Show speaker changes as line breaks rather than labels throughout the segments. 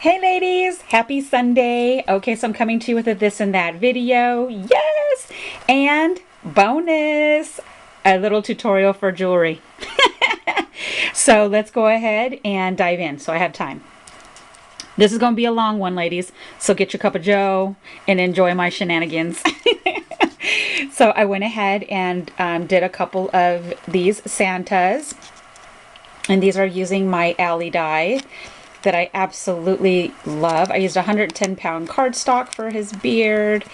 Hey ladies, happy Sunday. Okay, so I'm coming to you with a this and that video. Yes! And bonus, a little tutorial for jewelry. So let's go ahead and dive in so I have time. This is going to be a long one, ladies. So get your cup of joe and enjoy my shenanigans. So I went ahead and did a couple of these Santas. And these are using my Ally die that I absolutely love. I used 110-pound cardstock for his beard.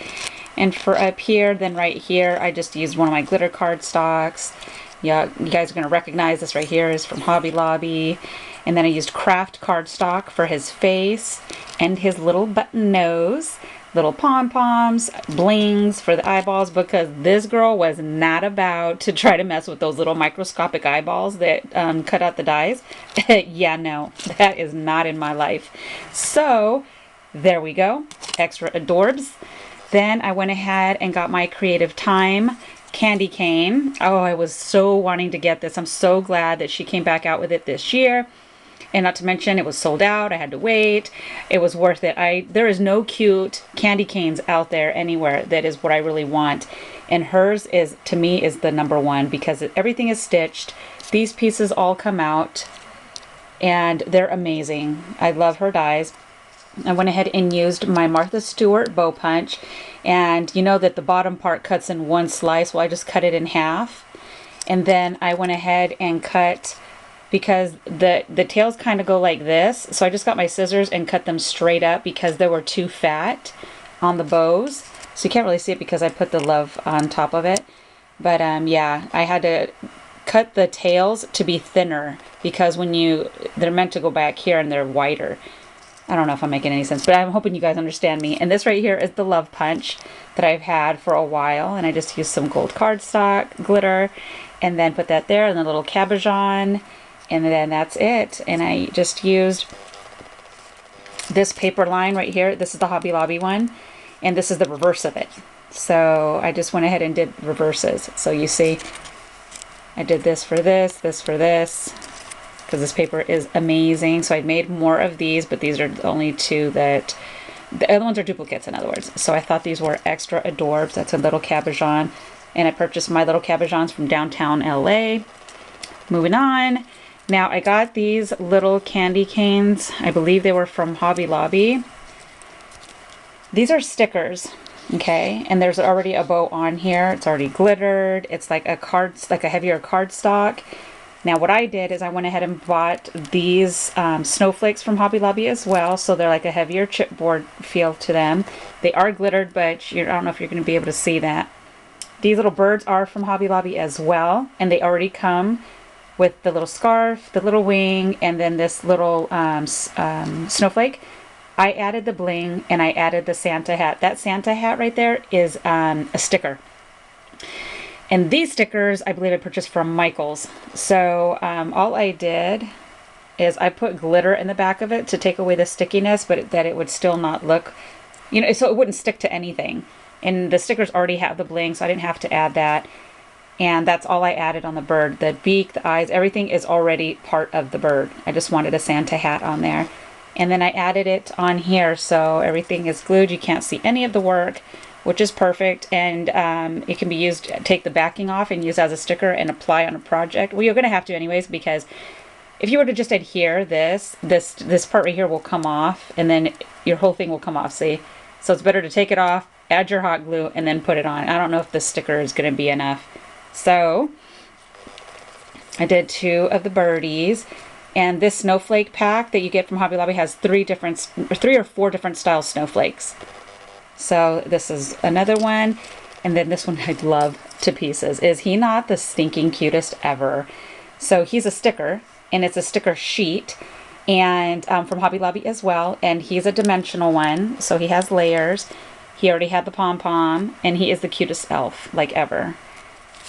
And for up here, then right here, I just used one of my glitter cardstocks. Yeah, you guys are going to recognize this right here is from Hobby Lobby. And then I used craft cardstock for his face and his little button nose. Little pom-poms, blings for the eyeballs, because this girl was not about to try to mess with those little microscopic eyeballs that cut out the dies. Yeah, no, that is not in my life. So there we go, extra adorbs. Then I went ahead and got my Creative Time candy cane. Oh, I was so wanting to get this. I'm so glad that she came back out with it this year. And not to mention, it was sold out. I had to wait. It was worth it. There is no cute candy canes out there anywhere that is what I really want. And hers is, to me, is the number one because everything is stitched. These pieces all come out and they're amazing. I love her dies. I went ahead and used my Martha Stewart bow punch. And you know that the bottom part cuts in one slice. Well, I just cut it in half. And then I went ahead and cut, because the tails kind of go like this. So I just got my scissors and cut them straight up because they were too fat on the bows. So you can't really see it because I put the love on top of it. But yeah, I had to cut the tails to be thinner because they're meant to go back here and they're wider. I don't know if I'm making any sense, but I'm hoping you guys understand me. And this right here is the love punch that I've had for a while. And I just used some gold cardstock, glitter, and then put that there and a little cabochon. And then that's it. And I just used this paper line right here. This is the Hobby Lobby one. And this is the reverse of it. So I just went ahead and did reverses. So you see, I did this for this for this. Because this paper is amazing. So I made more of these, but these are the only two that... The other ones are duplicates, in other words. So I thought these were extra adorbs. That's a little cabochon. And I purchased my little cabochons from downtown LA. Moving on. Now I got these little candy canes. I believe they were from Hobby Lobby. These are stickers, okay? And there's already a bow on here. It's already glittered. It's like a heavier cardstock. Now what I did is I went ahead and bought these snowflakes from Hobby Lobby as well. So they're like a heavier chipboard feel to them. They are glittered, but I don't know if you're going to be able to see that. These little birds are from Hobby Lobby as well. And they already come with the little scarf, the little wing, and then this little snowflake. I added the bling and I added the Santa hat. That Santa hat right there is a sticker. And these stickers, I believe I purchased from Michaels. So all I did is I put glitter in the back of it to take away the stickiness, but that it would still not look, so it wouldn't stick to anything. And the stickers already have the bling, so I didn't have to add that. And that's all I added on the bird. The beak, the eyes, everything is already part of the bird. I just wanted a Santa hat on there. And then I added it on here so everything is glued. You can't see any of the work, which is perfect. And it can be used, take the backing off and use as a sticker and apply on a project. Well, you're going to have to anyways, because if you were to just adhere this part right here will come off and then your whole thing will come off, see? So it's better to take it off, add your hot glue, and then put it on. I don't know if the sticker is going to be enough. So I did 2 of the birdies, and this snowflake pack that you get from Hobby Lobby has 3 or 4 different style snowflakes. So this is another one, and then this one I love to pieces. Is he not the stinking cutest ever? So he's a sticker, and it's a sticker sheet, and from Hobby Lobby as well, and he's a dimensional one, so he has layers. He already had the pom-pom, and he is the cutest elf like ever.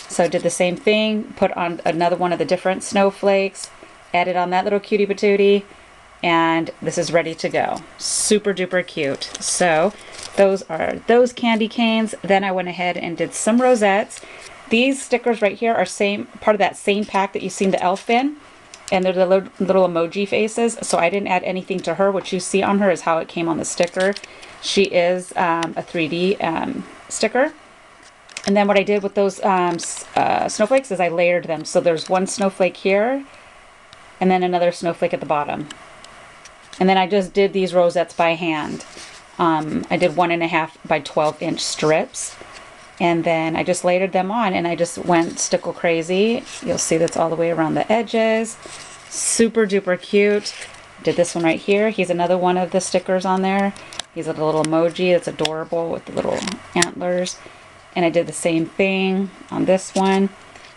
So I did the same thing, put on another one of the different snowflakes, added on that little cutie patootie, and this is ready to go. Super duper cute. So those are those candy canes. Then I went ahead and did some rosettes. These stickers right here are part of that same pack that you've seen the elf in. and they're the little emoji faces. So I didn't add anything to her. What you see on her is how it came on the sticker. She is a 3D sticker. And then what I did with those snowflakes is I layered them. So there's one snowflake here, and then another snowflake at the bottom. And then I just did these rosettes by hand. I did 1.5 by 12 inch strips. And then I just layered them on, and I just went stickle crazy. You'll see that's all the way around the edges. Super duper cute. Did this one right here. He's another one of the stickers on there. He's a little emoji. It's adorable with the little antlers. And I did the same thing on this one.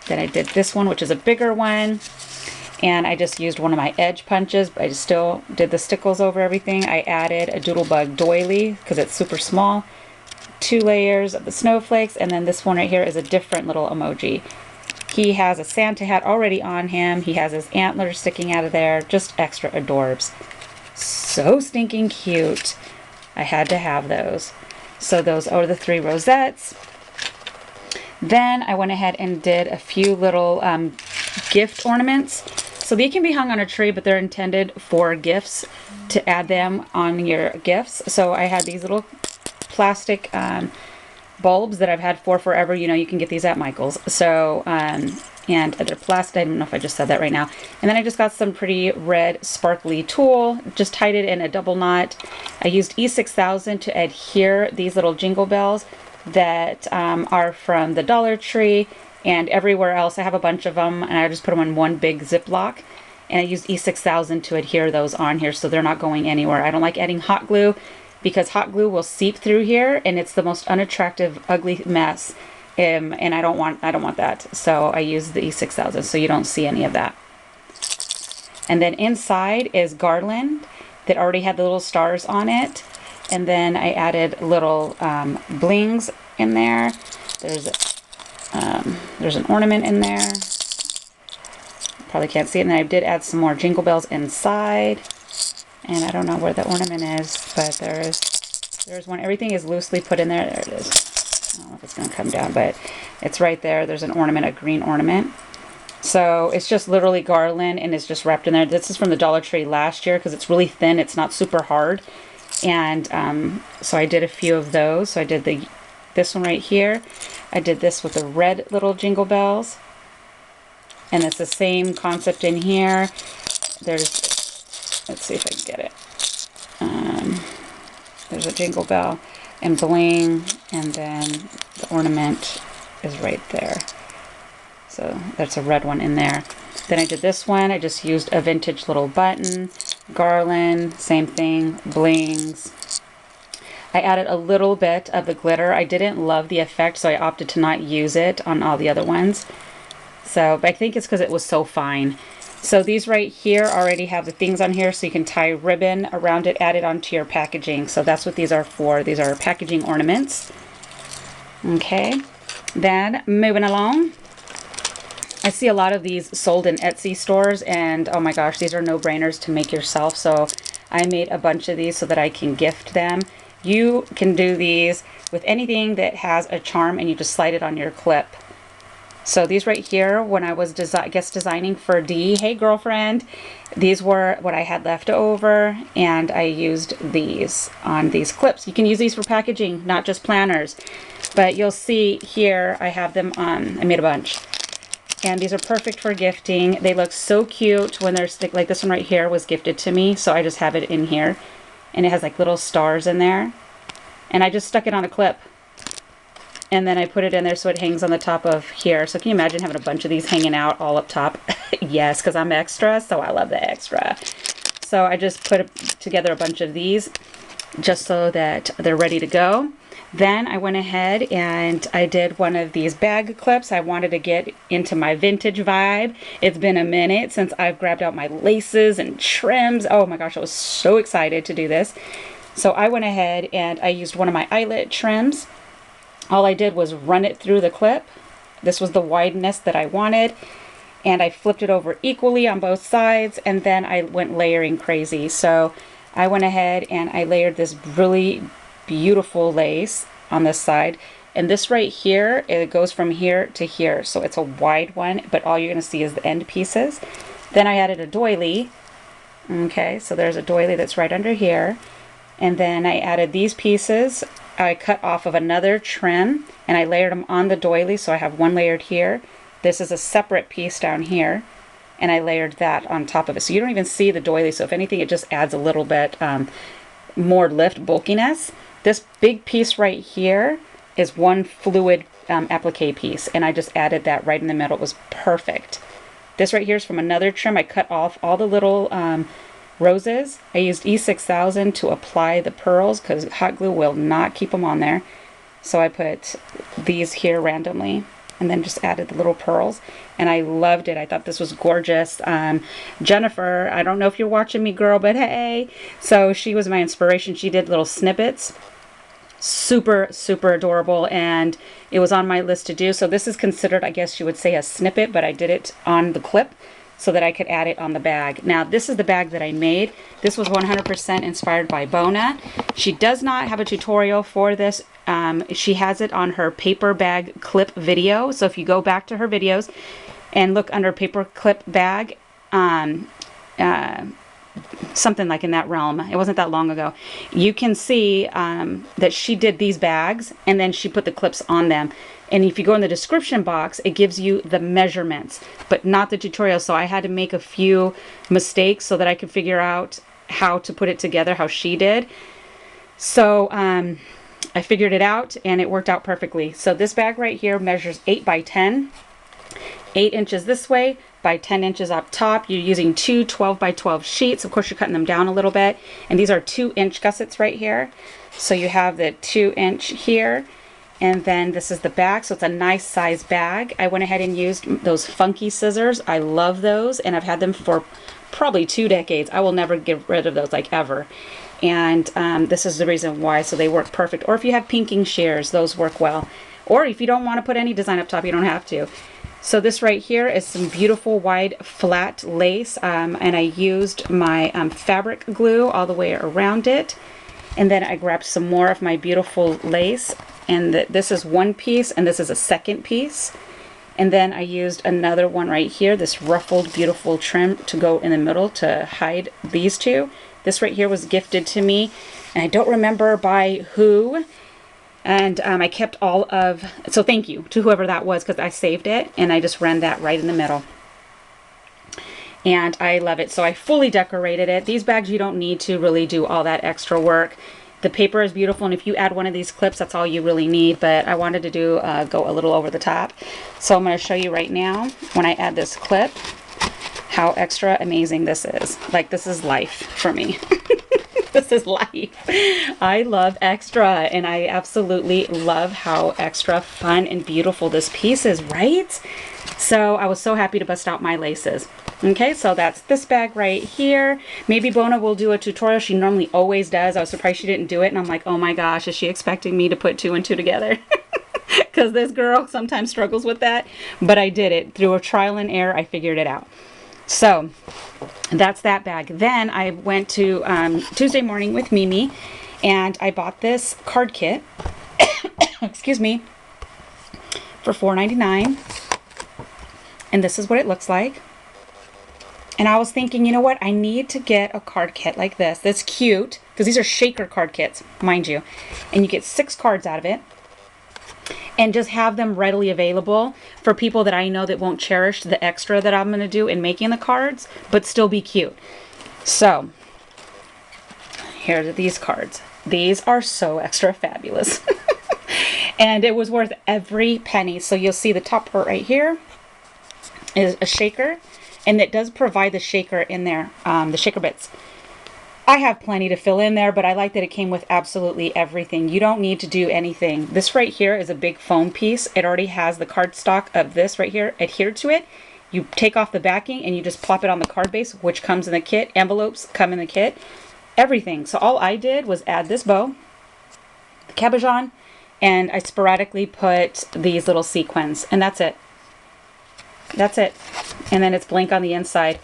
Then I did this one, which is a bigger one. And I just used one of my edge punches, but I still did the stickles over everything. I added a Doodlebug doily because it's super small. 2 layers of the snowflakes, and then this one right here is a different little emoji. He has a Santa hat already on him. He has his antlers sticking out of there. Just extra adorbs. So stinking cute. I had to have those. So those are the 3 rosettes. Then I went ahead and did a few little gift ornaments. So they can be hung on a tree, but they're intended for gifts, to add them on your gifts. So I had these little plastic bulbs that I've had for forever. You know, you can get these at Michael's. So, and they're plastic. I don't know if I just said that right now. And then I just got some pretty red sparkly tulle, just tied it in a double knot. I used E6000 to adhere these little jingle bells that are from the Dollar Tree and everywhere else. I have a bunch of them, and I just put them in one big Ziploc. And I used E6000 to adhere those on here so they're not going anywhere. I don't like adding hot glue, because hot glue will seep through here, and it's the most unattractive, ugly mess. And I don't want that. So I use the E6000 so you don't see any of that. And then inside is garland that already had the little stars on it. And then I added little blings in there. There's an ornament in there. Probably can't see it. And then I did add some more jingle bells inside. And I don't know where the ornament is, but there's one. Everything is loosely put in there. There it is. I don't know if it's going to come down, but it's right there. There's an ornament, a green ornament. So it's just literally garland, and it's just wrapped in there. This is from the Dollar Tree last year because it's really thin. It's not super hard. And so I did a few of those. So I did this one right here. I did this with the red little jingle bells. And it's the same concept in here. Let's see if I can get it. There's a jingle bell and bling, and then the ornament is right there. So that's a red one in there. Then I did this one. I just used a vintage little button, garland, same thing, blings. I added a little bit of the glitter. I didn't love the effect, so I opted to not use it on all the other ones. So, but I think it's because it was so fine. So these right here already have the things on here, so you can tie ribbon around it, add it onto your packaging. So that's what these are for. These are packaging ornaments. Okay, then moving along. I see a lot of these sold in Etsy stores, and oh my gosh, these are no-brainers to make yourself. So I made a bunch of these so that I can gift them. You can do these with anything that has a charm, and you just slide it on your clip. So these right here, when I was guest designing for Dee, hey girlfriend, these were what I had left over, and I used these on these clips. You can use these for packaging, not just planners. But you'll see here, I have them on, I made a bunch. And these are perfect for gifting. They look so cute when they're like this one right here was gifted to me, so I just have it in here. And it has like little stars in there. And I just stuck it on a clip. And then I put it in there so it hangs on the top of here. So can you imagine having a bunch of these hanging out all up top? Yes, because I'm extra, so I love the extra. So I just put together a bunch of these just so that they're ready to go. Then I went ahead and I did one of these bag clips. I wanted to get into my vintage vibe. It's been a minute since I've grabbed out my laces and trims. Oh my gosh, I was so excited to do this. So I went ahead and I used one of my eyelet trims. All I did was run it through the clip. This was the wideness that I wanted. And I flipped it over equally on both sides. And then I went layering crazy. So I went ahead and I layered this really beautiful lace on this side. And this right here, it goes from here to here. So it's a wide one, but all you're going to see is the end pieces. Then I added a doily. Okay, so there's a doily that's right under here. And then I added these pieces. I cut off of another trim and I layered them on the doily, so I have one layered here. This is a separate piece down here, and I layered that on top of it. So you don't even see the doily, so if anything, it just adds a little bit more lift, bulkiness. This big piece right here is one fluid applique piece, and I just added that right in the middle. It was perfect. This right here is from another trim. I cut off all the little roses. I used E6000 to apply the pearls because hot glue will not keep them on there. So I put these here randomly and then just added the little pearls, and I loved it. I thought this was gorgeous. Jennifer, I don't know if you're watching me, girl, but hey. So she was my inspiration. She did little snippets. Super, super adorable, and it was on my list to do. So this is considered, I guess you would say, a snippet, but I did it on the clip so that I could add it on the bag. Now, this is the bag that I made. This was 100% inspired by Bona. She does not have a tutorial for this. She has it on her paper bag clip video. So if you go back to her videos and look under paper clip bag, something like in that realm, it wasn't that long ago, you can see that she did these bags and then she put the clips on them. And if you go in the description box, it gives you the measurements, but not the tutorial. So I had to make a few mistakes so that I could figure out how to put it together, how she did. So I figured it out and it worked out perfectly. So this bag right here measures 8 by 10, 8 inches this way by 10 inches up top. You're using two 12 by 12 sheets. Of course, you're cutting them down a little bit. And these are 2-inch gussets right here. So you have the 2-inch here. And then this is the back, so it's a nice size bag. I went ahead and used those funky scissors. I love those, and I've had them for probably 2 decades. I will never get rid of those, like, ever. And this is the reason why, so they work perfect. Or if you have pinking shears, those work well. Or if you don't want to put any design up top, you don't have to. So this right here is some beautiful wide flat lace, and I used my fabric glue all the way around it. And then I grabbed some more of my beautiful lace, and this is one piece and this is a second piece. And then I used another one right here, this ruffled beautiful trim, to go in the middle to hide these two. This right here was gifted to me, and I don't remember by who. And I kept all of, so thank you to whoever that was, because I saved it and I just ran that right in the middle. And I love it. So I fully decorated it. These bags, you don't need to really do all that extra work. The paper is beautiful, and if you add one of these clips, that's all you really need. But I wanted to do go a little over the top. So I'm going to show you right now, when I add this clip, how extra amazing this is. Like, this is life for me. This is life. I love extra, and I absolutely love how extra fun and beautiful this piece is, right? So I was so happy to bust out my laces. Okay, so that's this bag right here. Maybe Bona will do a tutorial. She normally always does. I was surprised she didn't do it, and I'm like, oh my gosh, is she expecting me to put 2 and 2 together? Because this girl sometimes struggles with that. But I did it. Through a trial and error, I figured it out. So that's that bag. Then I went to Tuesday morning with Mimi, and I bought this card kit, excuse me, for $4.99. And this is what it looks like. And I was thinking, you know what? I need to get a card kit like this. That's cute, because these are shaker card kits, mind you. And you get 6 cards out of it. And just have them readily available for people that I know that won't cherish the extra that I'm going to do in making the cards, but still be cute. So, here are these cards. These are so extra fabulous. And it was worth every penny. So you'll see the top part right here is a shaker. And it does provide the shaker in there, the shaker bits. I have plenty to fill in there, but I like that it came with absolutely everything. You don't need to do anything. This right here is a big foam piece. It already has the cardstock of this right here adhered to it. You take off the backing and you just plop it on the card base, which comes in the kit. Envelopes come in the kit. Everything. So all I did was add this bow, the cabochon, and I sporadically put these little sequins, and that's it. That's it. And then it's blank on the inside.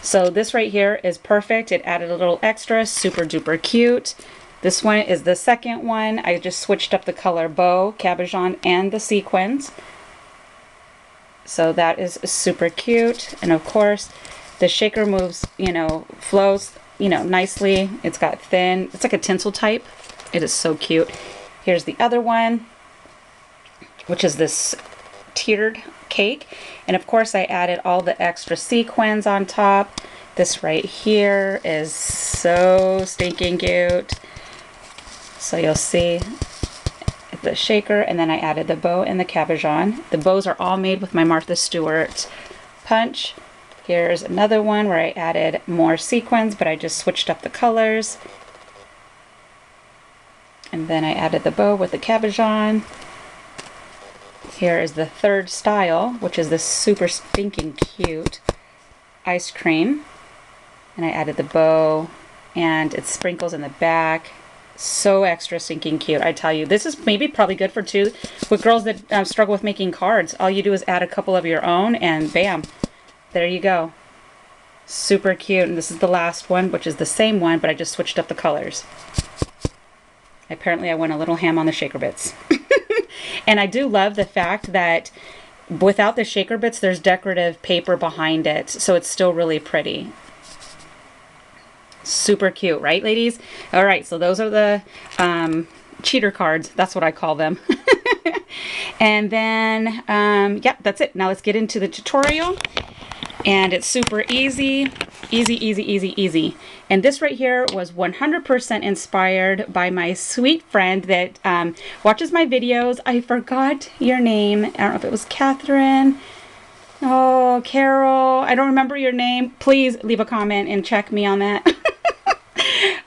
So this right here is perfect. It added a little extra, super duper cute. This one is the second one. I just switched up the color bow, cabochon, and the sequins. So that is super cute. And of course, The shaker moves, you know, flows, you know, nicely. It's got thin, it's like a tinsel type. It is so cute. Here's the other one, which is this tiered cake. And of course I added all the extra sequins on top. This right here is so stinking cute. So you'll see the shaker, and then I added the bow and the cabochon. The bows are all made with my Martha Stewart punch. Here's another one where I added more sequins, but I just switched up the colors. And then I added the bow with the cabochon. Here is the third style, which is this super stinking cute ice cream. And I added the bow, and it sprinkles in the back. So extra stinking cute. I tell you, this is maybe probably good for two with girls that struggle with making cards. All you do is add a couple of your own, and bam, there you go. Super cute. And this is the last one, which is the same one, but I just switched up the colors. Apparently I went a little ham on the shaker bits. And I do love the fact that without the shaker bits, there's decorative paper behind it, so it's still really pretty. Super cute, right, ladies? All right, so those are the cheater cards. That's what I call them. And then, yeah, that's it. Now let's get into the tutorial. And it's super easy. Easy, easy, easy, easy. And this right here was 100% inspired by my sweet friend that watches my videos. I forgot your name. I don't know if it was Catherine. Oh, Carol. I don't remember your name. Please leave a comment and check me on that.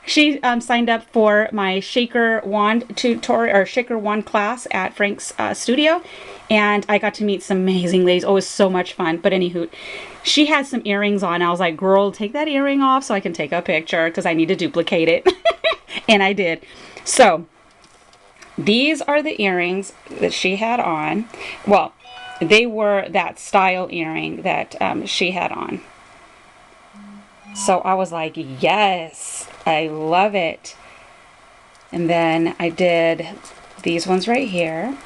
She signed up for my shaker wand tutorial or shaker wand class at Frank's studio, and I got to meet some amazing ladies. Oh, it was so much fun. But anywho, she had some earrings on. I was like, girl, take that earring off so I can take a picture because I need to duplicate it. And I did. So these are the earrings that she had on. Well, they were that style earring that she had on. So I was like, yes, I love it. And then I did these ones right here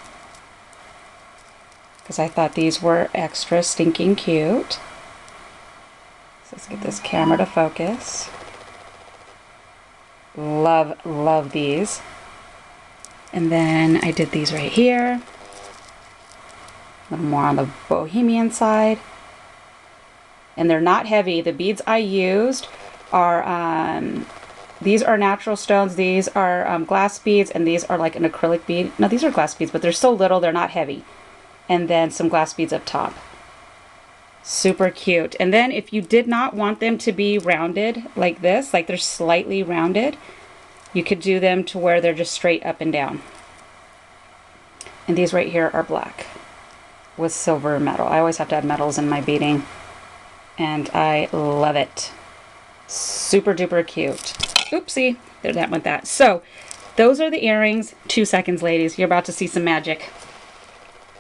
because I thought these were extra stinking cute. So let's get this camera to focus. Love, love these. And then I did these right here. A little more on the bohemian side. And they're not heavy. The beads I used are, these are natural stones. These are glass beads, and these are like an acrylic bead. No, these are glass beads, but they're so little, they're not heavy. And then some glass beads up top. Super cute. And then if you did not want them to be rounded like this, like they're slightly rounded, you could do them to where they're just straight up and down. And these right here are black with silver metal. I always have to add metals in my beading. And I love it. Super duper cute. Oopsie, there that went that. So those are the earrings. 2 seconds, ladies. You're about to see some magic.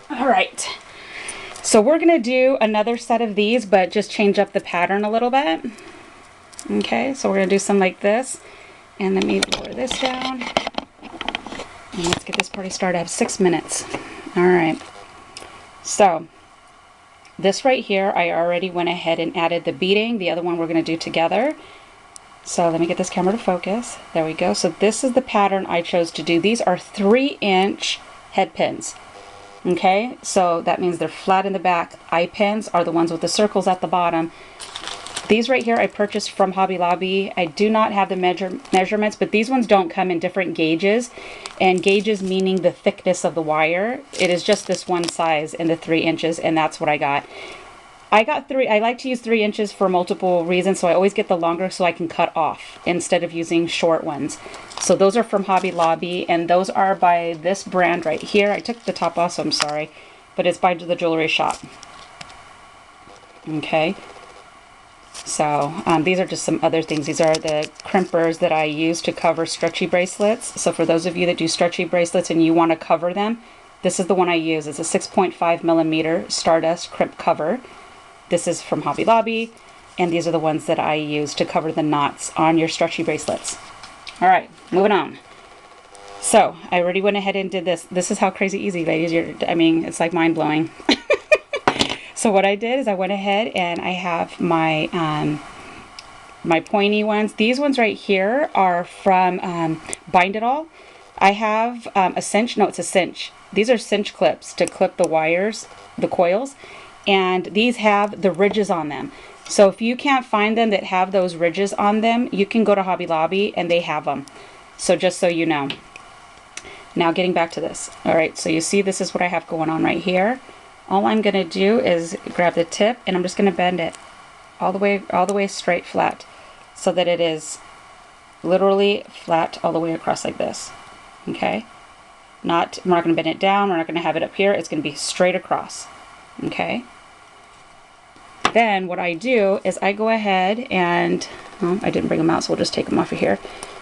All right. So we're going to do another set of these, but just change up the pattern a little bit. Okay, so we're going to do some like this. And let me lower this down. And let's get this party started. I have 6 minutes. All right. So this right here, I already went ahead and added the beading. The other one we're going to do together. So let me get this camera to focus. There we go. So this is the pattern I chose to do. These are 3-inch head pins. Okay, so that means they're flat in the back. Eye pins are the ones with the circles at the bottom. These right here I purchased from Hobby Lobby. I do not have the measurements, but these ones don't come in different gauges. And gauges meaning the thickness of the wire. It is just this one size in the 3 inches, and that's what I got. I like to use 3 inches for multiple reasons, so I always get the longer so I can cut off instead of using short ones. So those are from Hobby Lobby, and those are by this brand right here. I took the top off, so I'm sorry, but it's by the Jewelry Shop. Okay. So these are just some other things. These are the crimpers that I use to cover stretchy bracelets. So for those of you that do stretchy bracelets and you want to cover them, this is the one I use. It's a 6.5 millimeter Stardust crimp cover. This is from Hobby Lobby, and these are the ones that I use to cover the knots on your stretchy bracelets. All right, moving on. So I already went ahead and did this. This is how crazy easy, ladies. I mean, it's like mind-blowing. So what I did is I went ahead and I have my my pointy ones. These ones right here are from Bind It All. I have a cinch. No, it's a cinch. These are cinch clips to clip the wires, the coils, and these have the ridges on them. So if you can't find them that have those ridges on them, you can go to Hobby Lobby and they have them. So just so you know. Now getting back to this. All right, so you see this is what I have going on right here. All I'm going to do is grab the tip and I'm just going to bend it all the way straight flat so that it is literally flat all the way across like this. Okay? We're not going to bend it down, we're not going to have it up here, it's going to be straight across. Okay? Then what I do is I go ahead and, oh, I didn't bring them out, so we'll just take them off of here.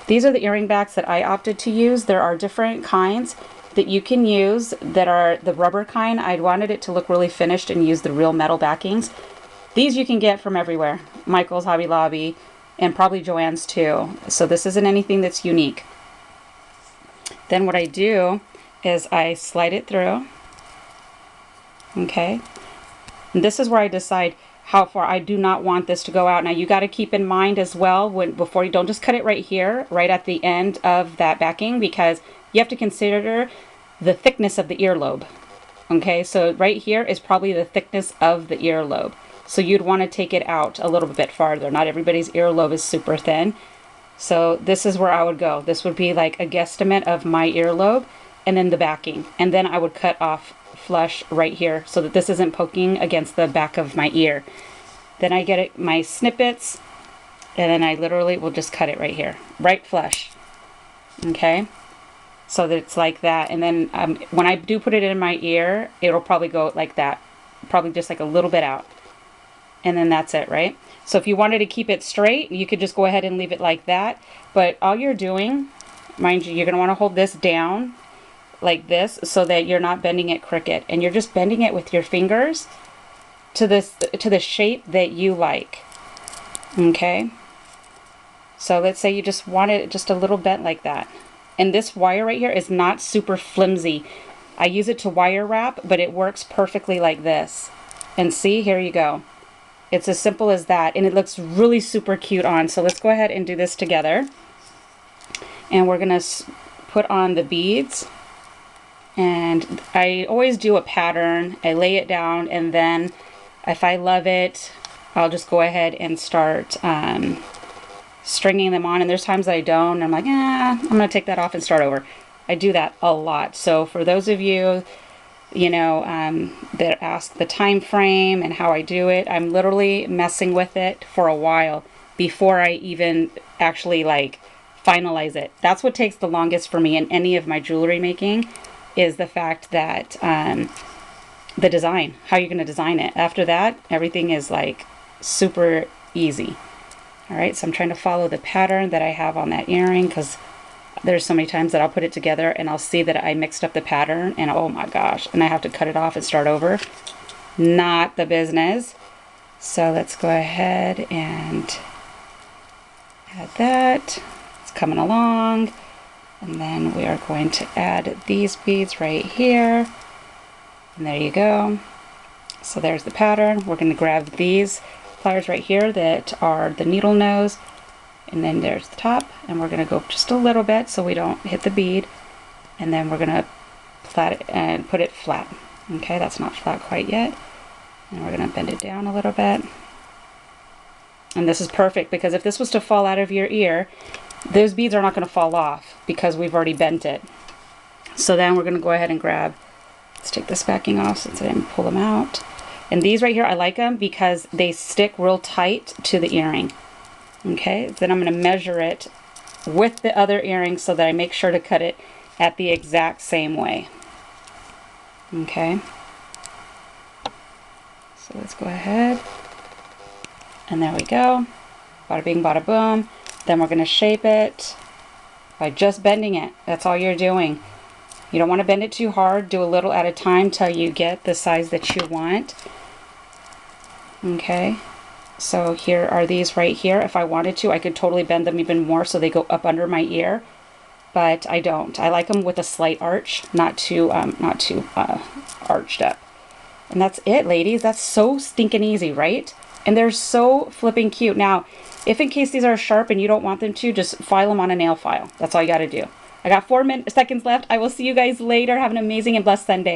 These are the earring backs that I opted to use. There are different kinds that you can use that are the rubber kind. I wanted it to look really finished and use the real metal backings. These you can get from everywhere. Michael's, Hobby Lobby, and probably Joann's too. So this isn't anything that's unique. Then what I do is I slide it through. Okay. And this is where I decide how far. I do not want this to go out. Now you got to keep in mind as well, before you don't just cut it right here, right at the end of that backing, because you have to consider the thickness of the earlobe. Okay, so right here is probably the thickness of the earlobe. So you'd want to take it out a little bit farther. Not everybody's earlobe is super thin. So this is where I would go. This would be like a guesstimate of my earlobe and then the backing. And then I would cut off flush right here so that this isn't poking against the back of my ear. Then I get it, my snippets, and then I literally will just cut it right here, right flush. Okay, so that it's like that. And then when I do put it in my ear, it'll probably go like that, probably just like a little bit out, and then that's it, right? So if you wanted to keep it straight, you could just go ahead and leave it like that. But all you're doing, mind you, you're going to want to hold this down like this so that you're not bending it crooked, and you're just bending it with your fingers to the shape that you like. Okay, so let's say you just want it just a little bent like that, and this wire right here is not super flimsy. I use it to wire wrap, but it works perfectly like this. And see, here you go, it's as simple as that, and it looks really super cute on. So let's go ahead and do this together, and we're gonna put on the beads. And I always do a pattern. I lay it down, and then if I love it, I'll just go ahead and start stringing them on. And there's times that I don't, and I'm like, I'm gonna take that off and start over. I do that a lot. So for those of you, you know, that ask the time frame and how I do it, I'm literally messing with it for a while before I even actually like finalize it. That's what takes the longest for me in any of my jewelry making, is the fact that the design, how you're going to design it. After that, everything is like super easy. All right, so I'm trying to follow the pattern that I have on that earring, because there's so many times that I'll put it together and I'll see that I mixed up the pattern, and oh my gosh, and I have to cut it off and start over. Not the business. So let's go ahead and add that. It's coming along. And then we are going to add these beads right here. And there you go. So there's the pattern. We're going to grab these pliers right here that are the needle nose. And then there's the top. And we're going to go just a little bit so we don't hit the bead. And then we're going to plait it and put it flat. Okay, that's not flat quite yet. And we're going to bend it down a little bit. And this is perfect, because if this was to fall out of your ear, those beads are not going to fall off because we've already bent it. So then we're going to go ahead and grab, let's take this backing off since I didn't pull them out. And these right here, I like them because they stick real tight to the earring. Okay, then I'm going to measure it with the other earring so that I make sure to cut it at the exact same way. Okay, so let's go ahead. And there we go. Bada bing, bada boom. Then we're going to shape it by just bending it. That's all you're doing. You don't want to bend it too hard. Do a little at a time till you get the size that you want. Okay. So here are these right here. If I wanted to, I could totally bend them even more so they go up under my ear. But I don't. I like them with a slight arch, not too arched up. And that's it, ladies. That's so stinking easy, right? And they're so flipping cute. Now, if in case these are sharp and you don't want them to, just file them on a nail file. That's all you got to do. I got 4 seconds left. I will see you guys later. Have an amazing and blessed Sunday.